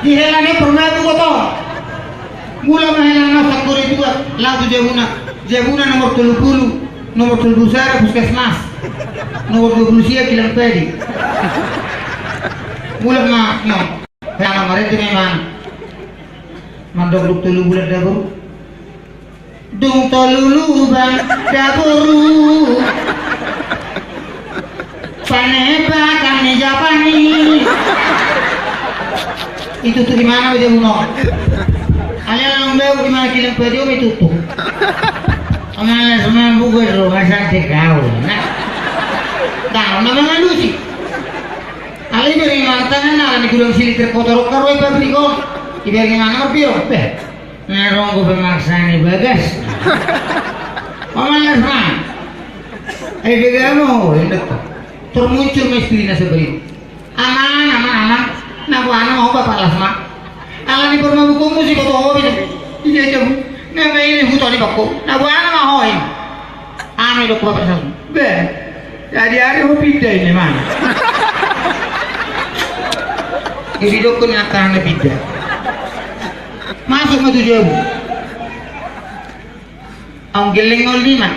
dihelane pernah itu kotor mula mahelana sakur itu lagu jabuna nomor 30 nomor 30 saya puskesmas nomor 20 sia kilang pedi mula no yang kemarin itu memang mandok tulu bulan dapur dung tolulu bang dapur panepa kami Japani itu tuh di mana dia mau? Kalian nggak di mana kilang pedio itu tuh? Amalan semua bukan rumah sakit kau, nah, dah nama lu sih. Kalian dari mana tangan nak di gudang silik terkotor karoi pabrik kau? Ibarat gimana berpio? Nerong gue pemaksa nih bagas. Amalan semua. Dia mau ini termuncul miskinnya seperti aman. Nah, anak mau bapak lasma. Alam ni pernah buku musik atau apa itu? Iya jam. Nama ini hutan ni baku. Nah, anak mau ini. Anak itu bapak sama. Jadi hari hobi dah ini mana? Ini dokun akan lebih dah. Masuk maju jauh. Ang geling ngol lima.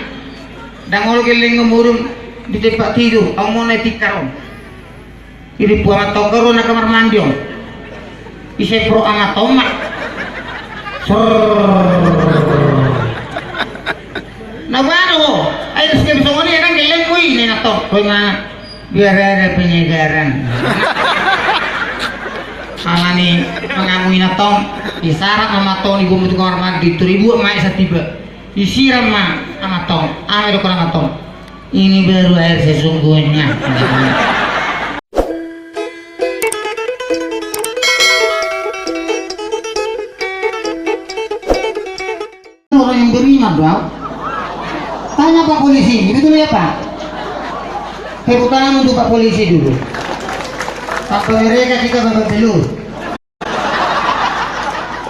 Dangol geling ngomurun di tempat tidur. Ang mau naik tikar. Ini buat tongkaro nak kamar mandi om. Isai pro amat tomat. Nah baru, ayo sekali bisa ngoni kan geleng kui nih nato. Kau mana biar ada penyegaran. Malah nih mengamui nato. Disarat sama to nih bumbu kamar mandi 1000 emak setiba. Disiram mah sama to. Ayo kurang to. Ini baru air sesungguhnya. Orang yang beriman bro, tanya Pak Polisi, itu dulu ya Pak. Tepuk tangan untuk Pak Polisi dulu. Tanpa mereka kita babak belur.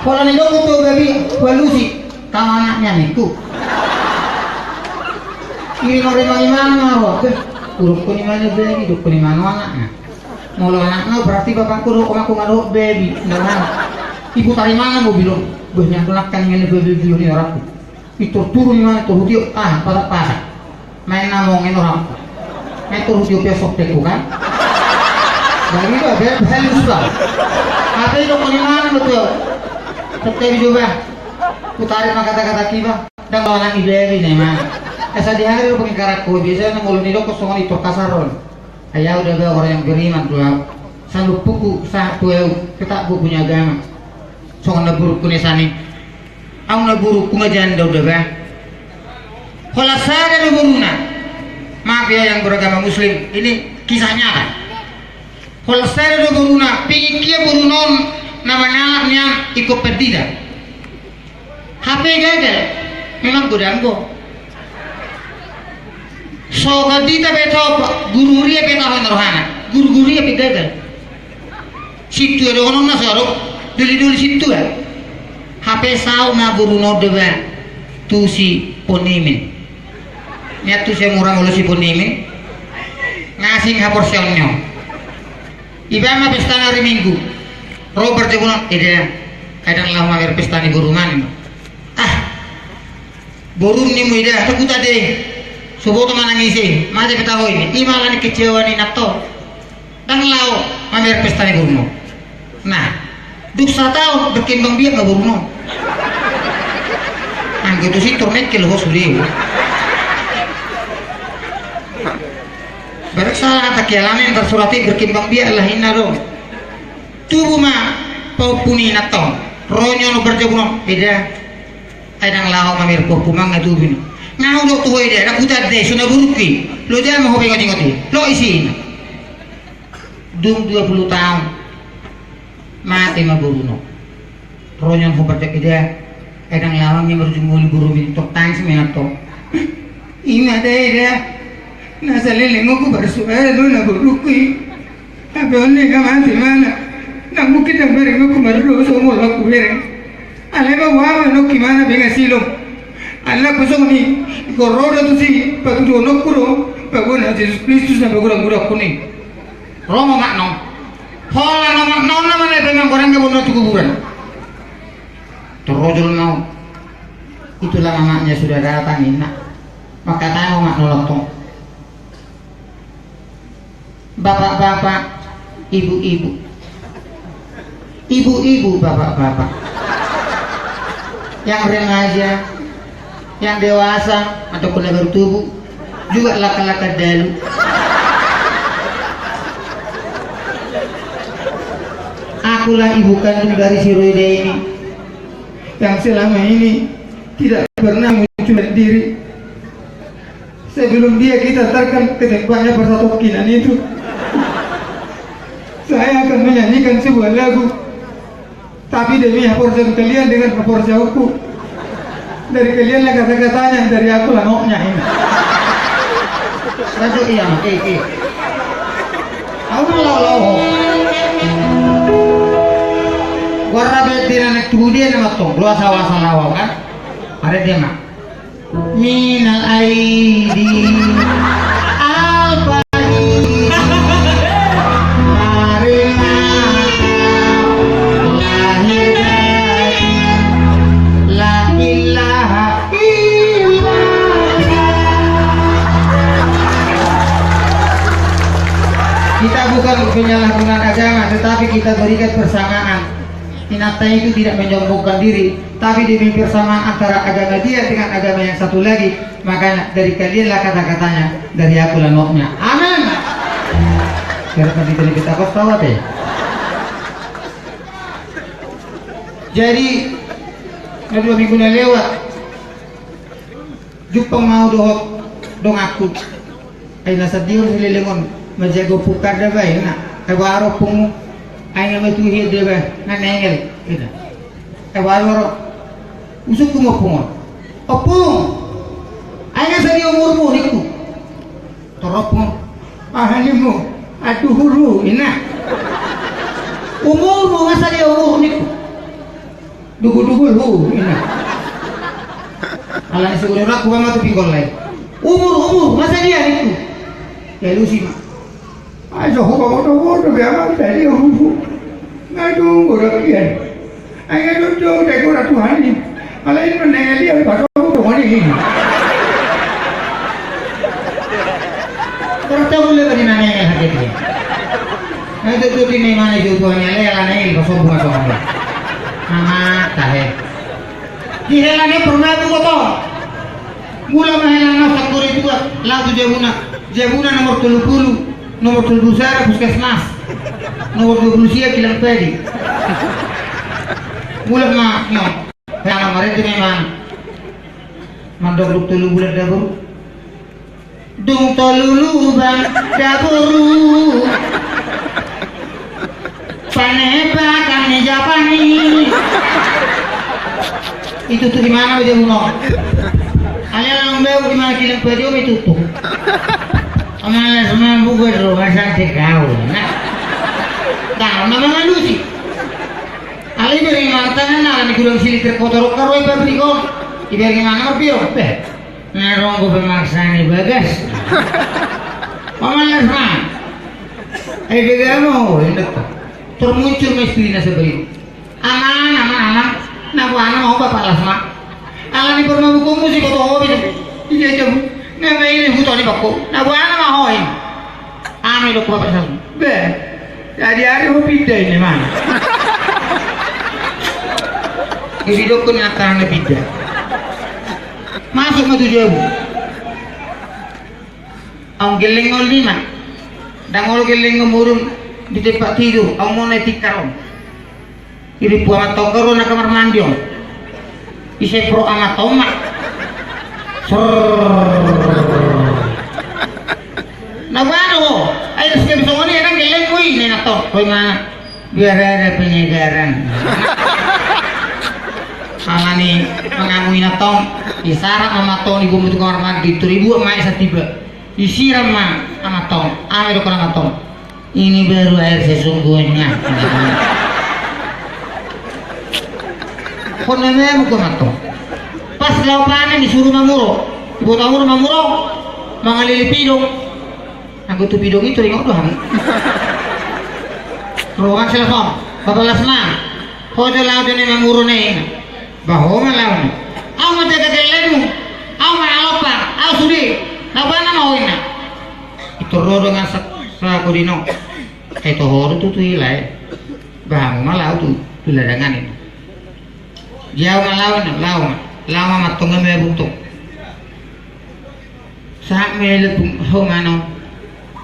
Kalau nih dok tuh babi walusi, tahu anaknya niku. Ini mau gimana mau? Uruk kuni mana baby, duk kuni mana anaknya. Mulu anaknya berarti bapak kuruk aku ngaruh baby, nggak ibu dari mana mau bilang? Banyak belakang yang lebih ini orang itu turun mana tuh dia pada pasar main ngomongin orang itu dia besok deh kan dari itu ada halus lah apa itu mana betul seperti juga putarin kata-kata kiba dan orang iberi nih mah asa di hari pakai karakter biasanya ngulun itu kosongan itu kasaron ayah udah ada orang yang beriman tuh selalu buku satu kita bukunya agama soalnya buruk kunisani, aku buruk kungajan dah udah kalau saya dari buruna, maaf ya yang beragama Muslim, ini kisahnya kan. Kalau saya dari buruna, pikir burunon namanya ikut perdida. HP gagal, memang godanggo. So kadita beto guru ria beto rohana, guru ria gagal. Situ ada orang nasarok. Dulu situ ya HP sao na guru no deba tu si ponimin nya tu saya murah mulu si ponimin ngasih haporsionnya iba mah pesta hari minggu Robert jagoan ide kadang lah mah pesta ni guru man borun ni mu ide aku tadi subuh teman nangisi masih kita ini imalan kecewa ni nato dan lau mah pesta ni guru nah duk 1 tahun berkembang biak nggak burung gitu sih turnet ke loh sudah berasa kata kialamin tersurati berkembang biak lah ina dong tubuh mah pau puni natong ronyo no berjabung beda kadang lau mamir ko kumang ngadu bin ngau dok tuh ide aku tadi sudah buruki lo jangan mau hobi ngoti lo isi dung 20 tahun mati mah buruno ronyon ho bertek ide kadang lawang yang berujung muli buru bintok tangis menato ina deh ide nasa leleng aku bersuara lu na buruki tapi onne mati mana nak mungkin dah bereng aku baru semua aku bereng alai bawa no gimana dengan silom Allah kusung ni korora tu si patu dono kuro bagona Yesus Kristus na bagura gura kuni romo makno hola nama nona mana dengan goreng ke bono terojol mau. Itulah mamanya sudah datang nak. Maka tahu mak nolong. Bapak-bapak, ibu-ibu, ibu-ibu, bapak-bapak, yang remaja, yang dewasa ataupun yang bertubuh, juga laka-laka dalu. Akulah ibu kandung dari si Roida ini, yang selama ini tidak pernah menculik diri. Sebelum dia kita terkan ketembaknya bersatu kinan itu, saya akan menyanyikan sebuah lagu, tapi demi haporsan kalian dengan haporsanku. Dari kalian lah kata-katanya, dari aku lah ngoknya ini. Ratu iya, aku lau. Warna betina nak tudia nama tong, luas awasan lawang kan? Ada dia mak. Minal aidi al-fahid marina lahir dari la ilaha illallah. Kita bukan penyalahgunaan agama, tetapi kita berikan persamaan. Inata itu tidak menyombongkan diri, tapi demi persamaan antara agama dia dengan agama yang satu lagi. Maka dari kalianlah kata-katanya, dari aku lah noknya. Amin. Karena tadi kita kau tahu deh. Jadi, 2 minggu lewat, Jepang mau dong aku. Ay nasa diyon sililingon, majago pukar na ba yun na? Ay waro pong ay nga matuhid diba na nengel kita waro usuk ko mo pong opong ay nga sa di umur mo niku torop mo ahalim mo at tuhuru ina umur mo nga sa di umur niku dugul-dugul ho ina ala ni siguro na kuha matupingol lain umur nga sa di niku kaya lusi ma ay so ko mo biar dari umur ngadu orang kian ay ngadu jo deko ratuhan ni alain meneli ay baso ko ngani terta boleh bagi nanya yang hati dia ay to di ni mana jo to ni ale ala nei baso bunga so ngani mama tahe di helane pernah tu ko mula mahelana sakuri tu la tu jebuna nomor 30 nomor 30 puskesmas nomor 20 kilang pedi bulan mak nyok yang kemarin itu memang mandok tulu bulan dapur dung tolulu bang dapur panepa kami japani itu tuh di mana dia bunuh kalian nambah di mana kilang pedi itu tuh amalan semua bukan rumah sakit kau, nak. Tahu nama malu sih. Ali dari mantan nak ni kurang silik terkotor karoi pabrik kau. Ibar gimana mapio? Nerong ko pemaksa ni bagas. Amalan semua. Bagaimana mau hendak termuncul mesti nasi beri. Aman. Nak anak mau bapak lasma. Ala ni pernah buku musik atau apa itu? Iya jam. Nggak ini hutan ini bakku. Nah buana mah hoin. Ame lo kuat pasal. Be. Jadi hari mau pindah ini mana? Jadi dokun akan pindah. Masuk mah 7.000. Ang geleng ngol 5. Dangol geleng ngomurung di tempat tidur. Ang mau naik tikarom. Iri buat tongkaro nak kamar mandi om. Isai pro amat tomat. Nabano, ay sige bisa ngoni kan geleng kuy ni nato. Kuy mana? Biar ada penyegaran. Alani mengamui nato, isarat nama to ibu mutu kamar mandi 3000 mai satiba. Disiram mah sama tong, ame do kana tong. Ini baru air sesungguhnya. Kono memo ko nato. Pas laupanan disuruh mamuro, ibu tahu mamuro, mangalili pidong. Aku tuh pidong itu ringok doang. Ruangan telepon, bapak Lasma, hojo laut ini memurune bahwa lawan au menjaga gelemu au malopar au sudi nabana mau ina itu rodo ngasak sa kodino itu horo tu ilai bahang malau tu ladangan itu jauh lawan lama matungan me buntung sa mele ho mano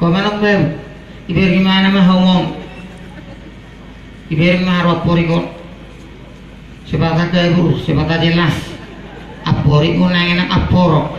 pamano me iber gimana mah ngomong iber mah ropori ko sebagai guru sebagai jelas apori ko nang enak aporo